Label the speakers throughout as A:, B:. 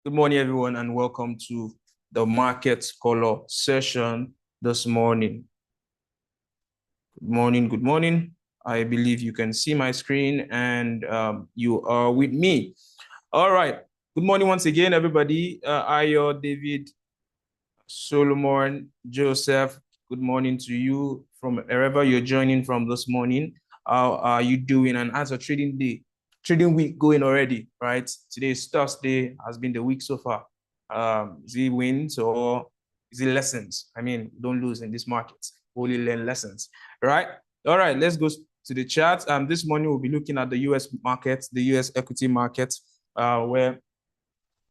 A: Good morning, everyone, and welcome to the market color session this morning. Good morning, good morning. I believe you can see my screen and you are with me. All right. Good morning once again, everybody. Ayo, David, Solomon, Joseph, good morning to you from wherever you're joining from this morning. How are you doing? And as a trading week going already, right? Today is Thursday, has been the week so far. Is it wins or is it lessons? I mean, don't lose in this market, only learn lessons, right? All right, let's go to the chart. This morning we'll be looking at the US market, the US equity market, where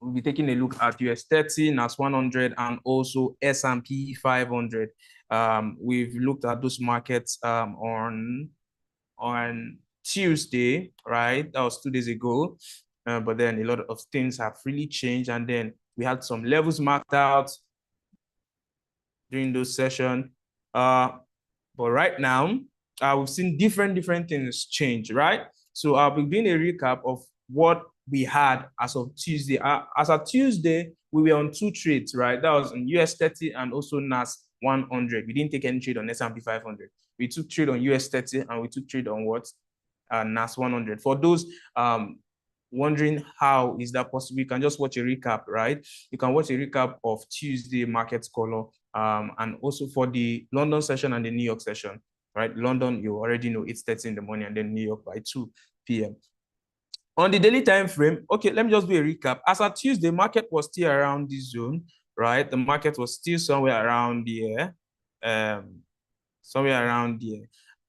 A: we'll be taking a look at US30, NAS100, and also S&P 500. We've looked at those markets on Tuesday, right? That was 2 days ago. But then a lot of things have really changed. And then we had some levels marked out during those sessions. But right now, we've seen different things change, right? So I'll be doing a recap of what we had as of Tuesday. As of Tuesday, we were on 2 trades, right? That was on US30 and also NAS100. We didn't take any trade on S&P 500. We took trade on US30 and we took trade on what? NAS100. For those wondering how is that possible, you can just watch a recap, right? You can watch a recap of Tuesday market color and also for the London session and the New York session, right? London, you already know, 8:30 in the morning, and then New York by 2 p.m. On the daily time frame, okay, let me just do a recap. As of Tuesday, market was still around this zone, right? The market was still somewhere around here,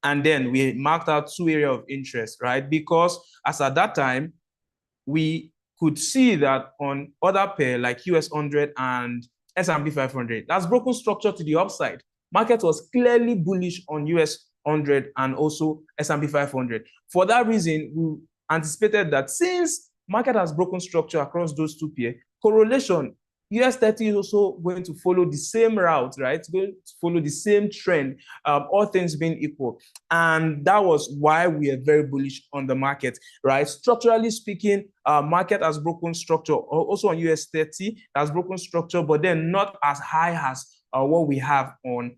A: And then we marked out 2 areas of interest, right? Because as at that time, we could see that on other pair like US100 and S&P 500, that's broken structure to the upside. Market was clearly bullish on US100 and also S&P 500. For that reason, we anticipated that since market has broken structure across those 2 pairs, correlation, US30 is also going to follow the same route, right? It's going to follow the same trend, all things being equal. And that was why we are very bullish on the market, right? Structurally speaking, market has broken structure. Also on US30, has broken structure, but then not as high as what we have on,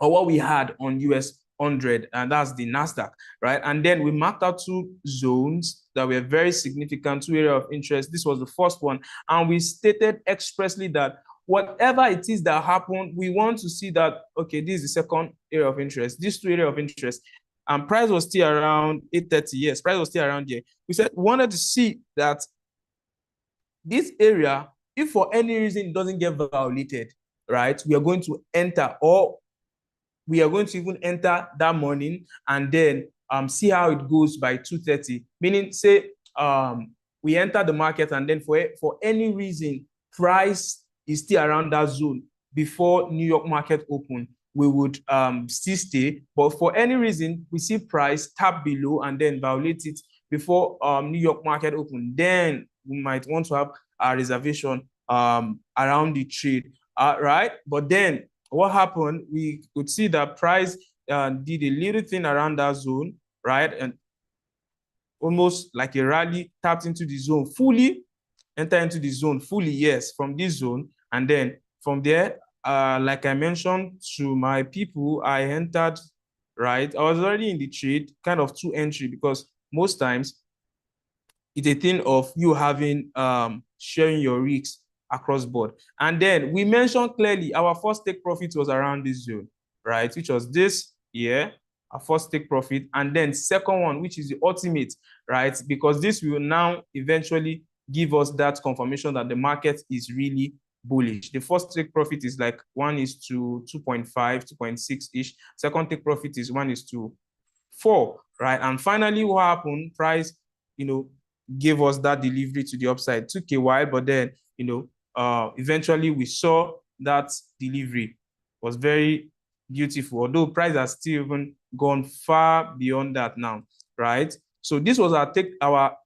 A: or what we had on US100, and that's the Nasdaq, right? And then we marked out 2 zones that were very significant, 2 areas of interest. This was the first one, and we stated expressly that whatever it is that happened, we want to see that, okay, this is the second area of interest, these 2 areas of interest, and price was still around 8:30. Yes, price was still around here. We said we wanted to see that this area, if for any reason it doesn't get violated, right, we are going to enter, or we are going to even enter that morning and then see how it goes by 2:30. Meaning, say we enter the market and then for any reason price is still around that zone before New York market open, we would still stay. But for any reason we see price tap below and then violate it before New York market open, then we might want to have a reservation around the trade, right? But then what happened, we could see that price did a little thing around that zone, right? And almost like a rally, tapped into the zone fully, enter into the zone fully, yes, from this zone. And then from there, like I mentioned to my people, I entered, right? I was already in the trade, kind of 2 entry, because most times it's a thing of you having, sharing your risks across board. And then we mentioned clearly our first take profit was around this zone, right? Which was this here, our first take profit. And then second one, which is the ultimate, right? Because this will now eventually give us that confirmation that the market is really bullish. The first take profit is like 1:2.5, 2.6-ish. Second take profit is 1:4, right? And finally, what happened? Price, gave us that delivery to the upside. It took a while, but then, eventually we saw that delivery was very beautiful, although price has still even gone far beyond that now, right? So this was our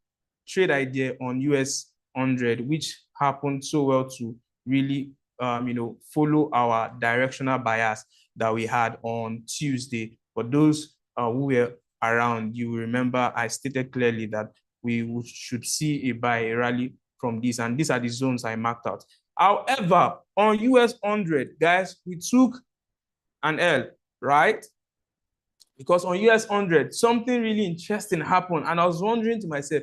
A: trade idea on US100, which happened so well to really, follow our directional bias that we had on Tuesday. For those who were around, you remember I stated clearly that we should see a rally from this, and these are the zones I marked out. However, on US100, guys, we took an L, right? Because on US100, something really interesting happened, and I was wondering to myself,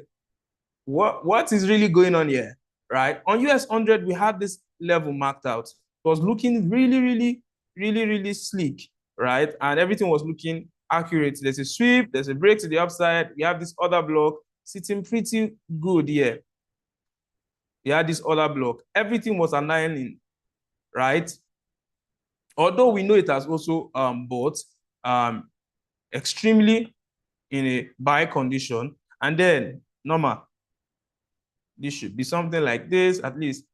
A: what is really going on here, right? On US100, we had this level marked out. It was looking really sleek, right? And everything was looking accurate. There's a sweep, there's a break to the upside. We have this other block sitting pretty good here. We had this other block. Everything was aligning, right? Although we know it has also bought extremely in a buy condition, and then normal. This should be something like this, at least,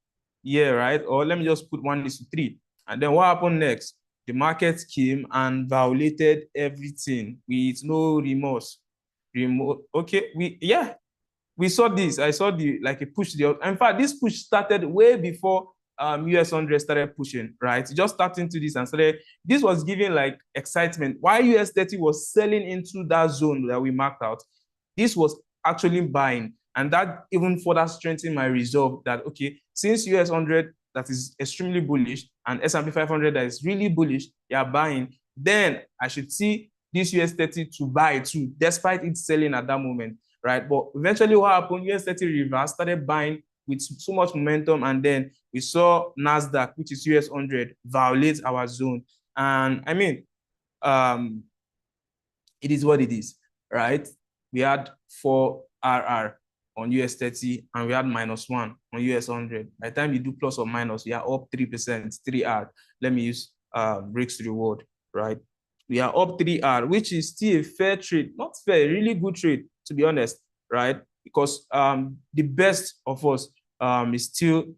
A: yeah, right? Or let me just put 1:3. And then what happened next? The market came and violated everything with no remorse. Okay, we saw this. I saw a push. In fact, this push started way before US100 started pushing, right? It just started into this and started. This was giving like excitement. Why US30 was selling into that zone that we marked out, this was actually buying. And that even further strengthened my resolve that, okay, since US100 that is extremely bullish and S&P 500 that is really bullish, they are buying, then I should see this US30 to buy too, despite it selling at that moment, right? But eventually what happened, US30 reversed, started buying with so much momentum, and then we saw Nasdaq, which is US100, violate our zone. And I mean, it is what it is, right? We had 4 RR on US30, and we had -1 on US100. By the time you do plus or minus, we are up 3%, 3R. Let me use breaks to reward, right? We are up 3R, which is still a fair trade. Not fair, really good trade, to be honest, right? Because the best of us is still,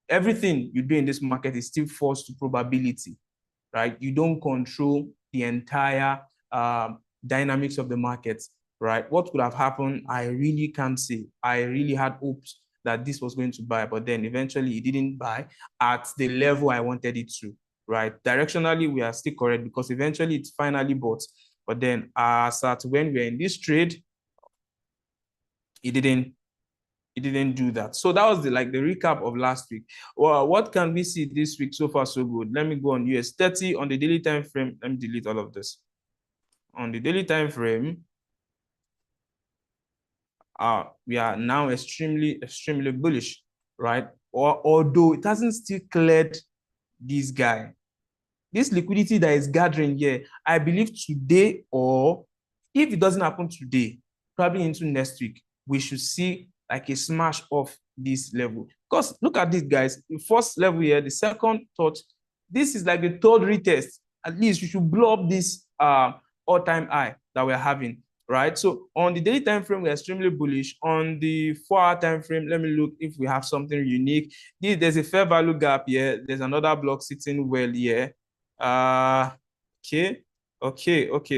A: everything you do in this market is still forced to probability, right? You don't control the entire dynamics of the market, right? What could have happened, I really can't say. I really had hopes that this was going to buy, but then eventually it didn't buy at the level I wanted it to, right? Directionally, we are still correct because eventually it finally bought. But then as at when we're in this trade, it didn't do that. So that was the recap of last week. Well, what can we see this week? So far, so good. Let me go on US30 on the daily time frame. Let me delete all of this. On the daily time frame, we are now extremely bullish, right? Although it hasn't still cleared this guy. This liquidity that is gathering here, I believe today, or if it doesn't happen today, probably into next week, we should see like a smash off this level. Because look at this, guys. The first level here, the second touch, this is like the third retest. At least we should blow up this all-time high that we're having, right? So on the daily time frame, we're extremely bullish. On the 4-hour time frame, let me look if we have something unique. There's a fair value gap here. There's another block sitting well here. Okay.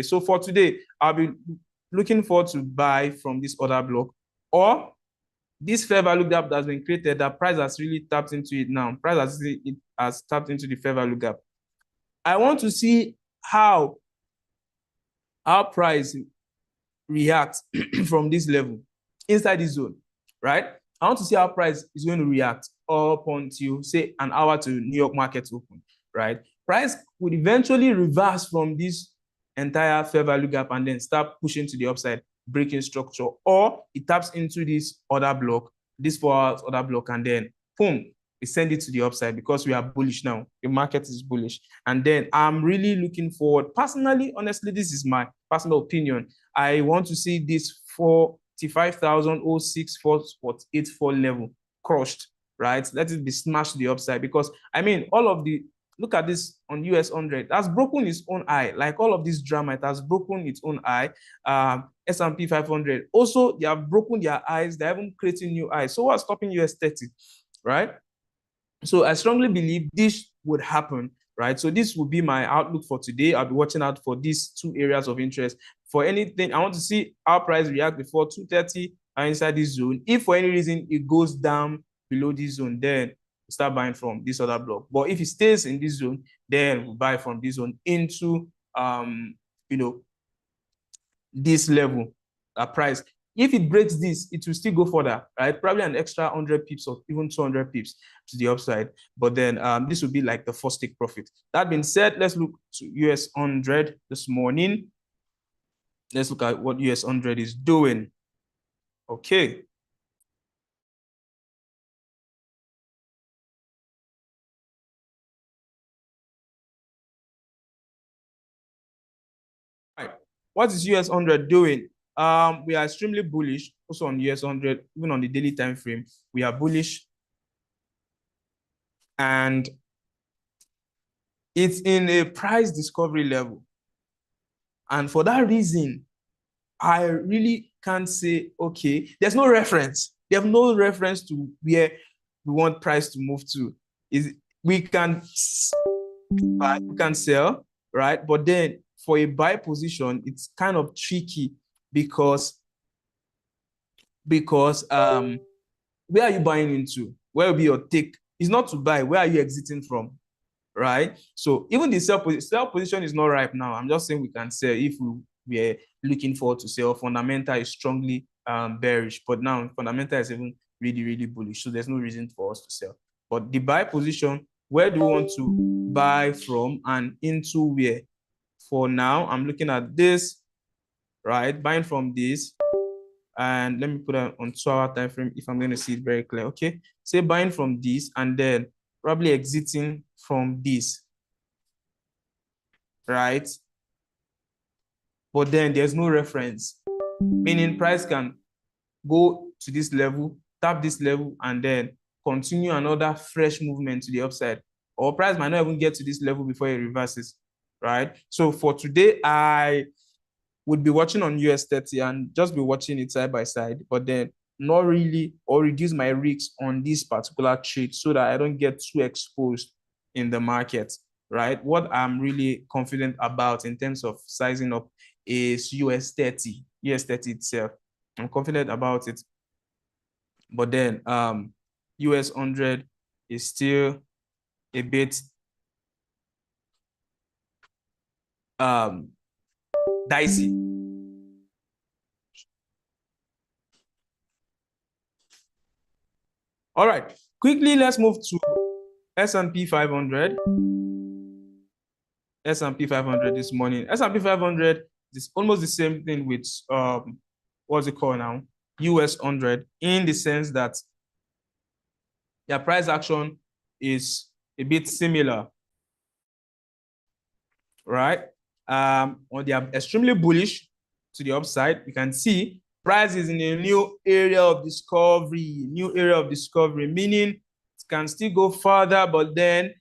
A: So for today, I'll be looking forward to buy from this other block, or this fair value gap that's been created, that price has really tapped into it now. Price has tapped into the fair value gap. I want to see how our price reacts from this level inside this zone, right? I want to see how price is going to react up until, say, an hour to New York market open, right? Price would eventually reverse from this entire fair value gap and then start pushing to the upside, breaking structure, or it taps into this other block, this 4 hours other block, and then boom, we send it to the upside because we are bullish now. The market is bullish. And then I'm really looking forward. Personally, honestly, this is my personal opinion. I want to see this 45,064.84 level crushed, right? Let it be smashed to the upside, because I mean, look at this on US100. That's broken its own high. Like all of this drama, it has broken its own high. S&P 500. Also, they have broken their highs. They're even creating new highs. So what's stopping US30, right? So I strongly believe this would happen, right? So this will be my outlook for today. I'll be watching out for these 2 areas of interest. For anything, I want to see our price react before 230 and inside this zone. If for any reason it goes down below this zone, then start buying from this other block. But if it stays in this zone, then we'll buy from this zone into this level, price. If it breaks this, it will still go further, right? Probably an extra 100 pips or even 200 pips to the upside. But then this would be like the first take profit. That being said, let's look to US100 this morning. Let's look at what US100 is doing. Okay. Right. What is US100 doing? We are extremely bullish also on US100, even on the daily time frame. We are bullish, and it's in a price discovery level. And for that reason, I really can't say, okay, there's no reference. They have no reference to where we want price to move to. We can buy, we can sell, right? But then for a buy position, it's kind of tricky because where are you buying into? Where will be your take? It's not to buy. Where are you exiting from? Right? So even the sell position is not ripe now. I'm just saying we can sell if we're looking forward to sell. Fundamental is strongly bearish, but now fundamental is even really, really bullish. So there's no reason for us to sell. But the buy position, where do we want to buy from and into where? For now, I'm looking at this, right? Buying from this. And let me put it on 2-hour time frame if I'm going to see it very clear. Okay. Say buying from this and then probably exiting from this, right? But then there's no reference, meaning price can go to this level, tap this level, and then continue another fresh movement to the upside. Or price might not even get to this level before it reverses, right? So for today, I would be watching on US30 and just be watching it side by side, but then not really, or reduce my risks on this particular trade so that I don't get too exposed in the market, right? What I'm really confident about in terms of sizing up is US30 itself. I'm confident about it. But then US100 is still a bit dicey. All right, quickly, let's move to S&P 500. S&P 500 this morning. S&P 500 is almost the same thing with, what's it called now? US100, in the sense that their price action is a bit similar, right? They are extremely bullish to the upside. You can see price is in a new area of discovery, meaning it can still go further, but then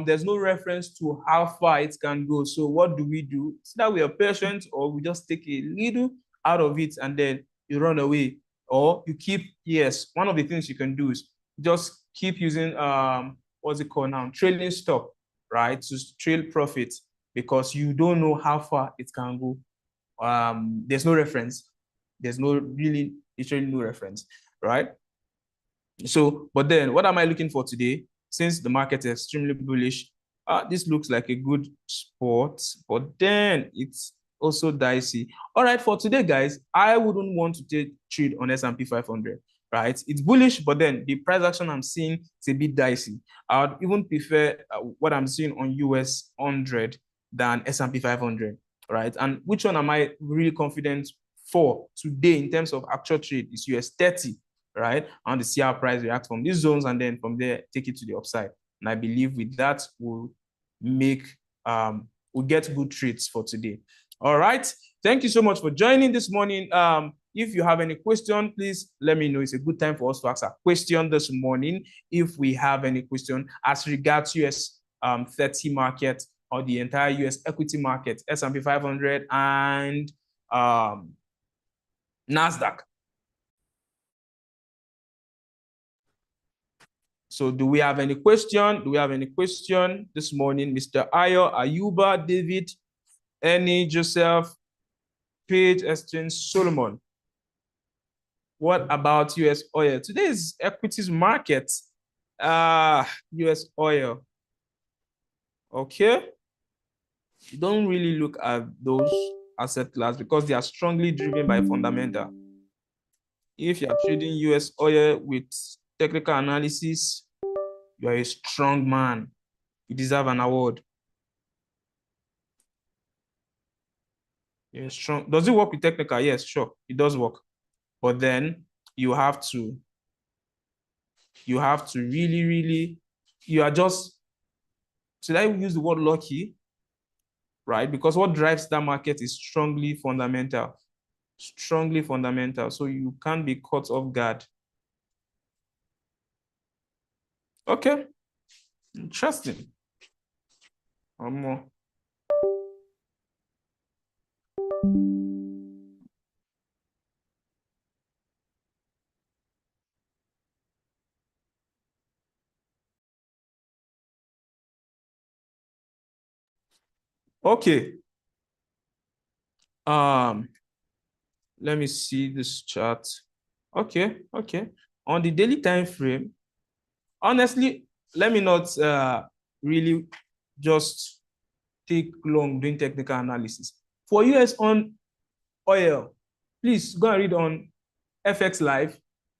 A: there's no reference to how far it can go. So what do? It's that we are patient, or we just take a little out of it and then you run away, or you keep, yes, one of the things you can do is just keep using what's it called now? Trailing stop, right? To trail profits, because you don't know how far it can go. There's no reference. There's literally no reference, right? So, but then what am I looking for today? Since the market is extremely bullish, this looks like a good spot, but then it's also dicey. All right, for today, guys, I wouldn't want to take trade on S&P 500, right? It's bullish, but then the price action I'm seeing is a bit dicey. I would even prefer what I'm seeing on US100 than S&P 500, right? And which one am I really confident for today in terms of actual trade is US30, right? I want to see how price reacts from these zones, and then from there, take it to the upside. And I believe with that, we'll get good trades for today. All right. Thank you so much for joining this morning. If you have any question, please let me know. It's a good time for us to ask a question this morning. If we have any question as regards US 30 market or the entire US equity market, S&P 500 and Nasdaq. So do we have any question? Do we have any question this morning? Mr. Ayo, Ayuba, David, Annie, Joseph, Paige, Estrin, Solomon. What about US oil? Today is equities market. US oil. Okay. You don't really look at those asset class because they are strongly driven by fundamental. If you're trading US oil with technical analysis, you're a strong man. You deserve an award. You're strong. Does it work with technical? Yes, sure. It does work. But then you have to really, you are just, should I use the word lucky? Right? Because what drives that market is strongly fundamental. Strongly fundamental. So you can't be caught off guard. Okay. Interesting. One more. Okay. Let me see this chart. Okay. On the daily time frame, honestly, let me not really just take long doing technical analysis. For US on oil, please go and read on FX Live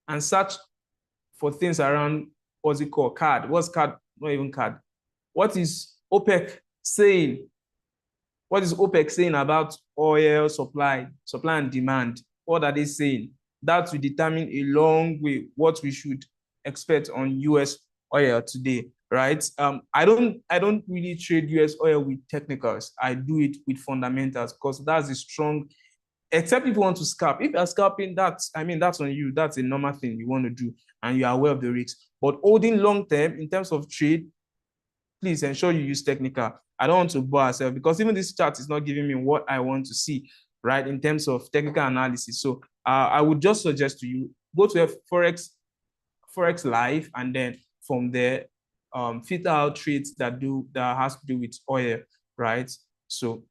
A: and search for things around what's it called? CAD. What's CAD? Not even CAD. What is OPEC saying? What is OPEC saying about oil supply and demand? What are they saying? That will determine a long way what we should expect on US oil today, right? I don't really trade US oil with technicals. I do it with fundamentals because that's a strong, except if you want to scalp. If you're scalping, that's on you. That's a normal thing you want to do, and you are aware of the risks. But holding long term in terms of trade, please ensure you use technical. I don't want to bore ourselves because even this chart is not giving me what I want to see, right, in terms of technical analysis. So I would just suggest to you, go to a Forex Live, and then from there, filter out trades that has to do with oil, right? So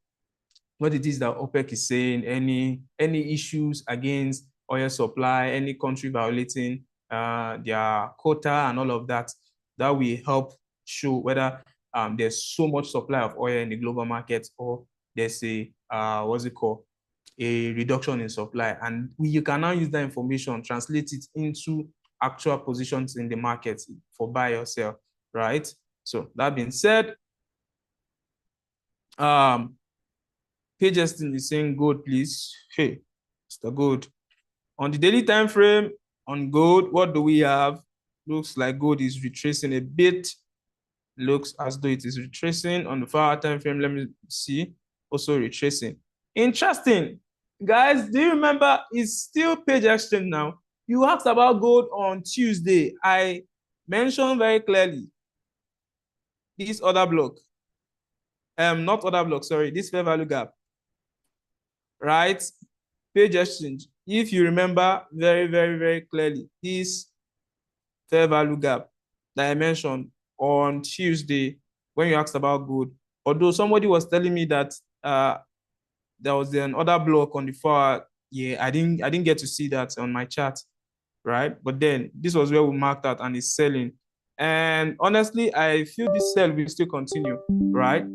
A: what it is that OPEC is saying, any issues against oil supply, any country violating their quota and all of that, that will help show whether there's so much supply of oil in the global market or there's a, what's it called, a reduction in supply. And you can now use that information, translate it into actual positions in the market for buy or sell, right? So that being said, Page Estin is saying gold, please. Hey, Mr. Gold. On the daily time frame, on gold, what do we have? Looks like gold is retracing a bit. Looks as though it is retracing. On the 4-hour time frame, let me see. Also retracing. Interesting. Guys, do you remember? It's still Page Exchange now. You asked about gold on Tuesday. I mentioned very clearly this other block. Not other block, sorry, this fair value gap. Right? Page Exchange. If you remember very, very, very clearly, this fair value gap that I mentioned on Tuesday when you asked about gold, although somebody was telling me that there was another block on the 4-hour, yeah, I didn't get to see that on my chart, right? But then this was where we marked out and it's selling. And honestly, I feel this sell will still continue, right?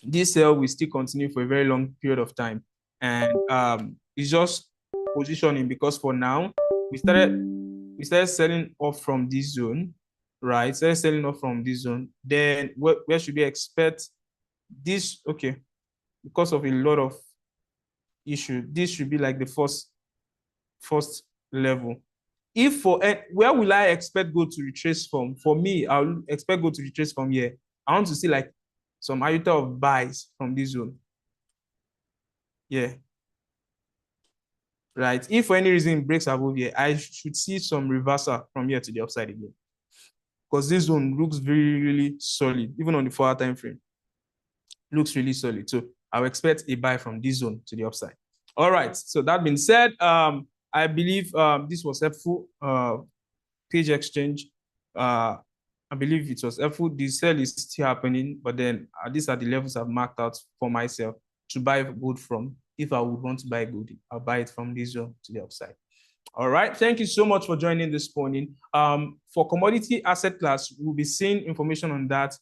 A: This sell will still continue for a very long period of time. And it's just positioning, because for now, we started selling off from this zone, right? Started selling off from this zone. Then where should we expect this? Okay, because of a lot of issue, this should be like the first level. If for where will I expect gold to retrace from? For me, I'll expect gold to retrace from here. I want to see like some iota of buys from this zone. Yeah. Right. If for any reason it breaks above here, I should see some reversal from here to the upside again. Because this zone looks very, really solid, even on the 4-hour time frame. Looks really solid. So I'll expect a buy from this zone to the upside. All right. So that being said, I believe this was helpful. Page Exchange. I believe it was helpful. The sell is still happening, but then these are the levels I've marked out for myself to buy gold from. If I would want to buy gold, I'll buy it from this zone to the upside. All right. Thank you so much for joining this morning. For commodity asset class, we'll be seeing information on that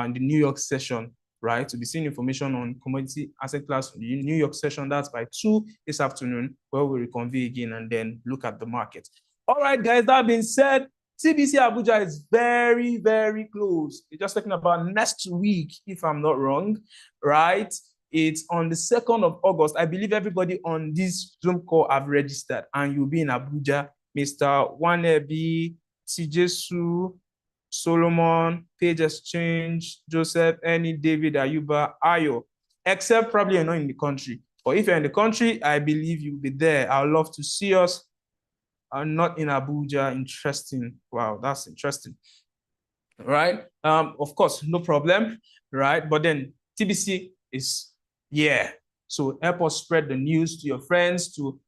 A: in the New York session, right? To be seeing information on commodity asset class, the New York session. That's by 2 this afternoon, where we'll reconvene again and then look at the market. All right, guys, that being said, TBC Abuja is very, very close. We're just talking about next week, if I'm not wrong, right? It's on the 2nd of August. I believe everybody on this Zoom call have registered, and you'll be in Abuja. Mr. Wanebi, Tijesu, Solomon, Page Exchange, Joseph, Annie, David, Ayuba, Ayo, except probably you're not in the country. But if you're in the country, I believe you'll be there. I'd love to see us. Not in Abuja. Interesting. Wow, that's interesting. Right? Of course, no problem. Right? But then TBC is, yeah. So help us spread the news to your friends, to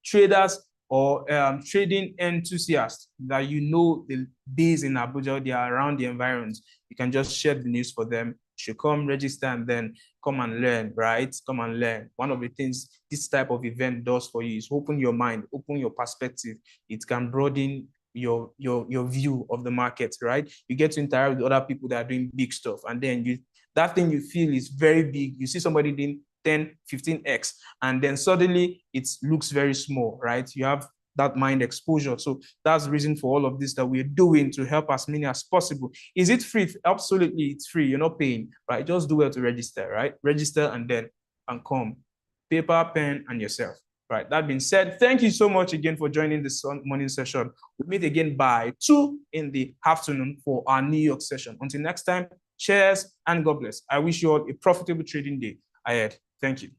A: traders or trading enthusiasts that the days in Abuja, they are around the environment. You can just share the news for them. You should come register and then come and learn, right? Come and learn. One of the things this type of event does for you is open your mind, open your perspective. It can broaden your view of the market, right? You get to interact with other people that are doing big stuff, and then that thing you feel is very big. You see somebody doing 10, 15x, and then suddenly it looks very small, right? You have that mind exposure. So that's the reason for all of this that we're doing, to help as many as possible. Is it free? Absolutely, it's free. You're not paying, right? Just do well to register, right? Register and come. Paper, pen, and yourself. Right. That being said, thank you so much again for joining this morning session. We'll meet again by 2 in the afternoon for our New York session. Until next time, cheers and God bless. I wish you all a profitable trading day ahead. Thank you.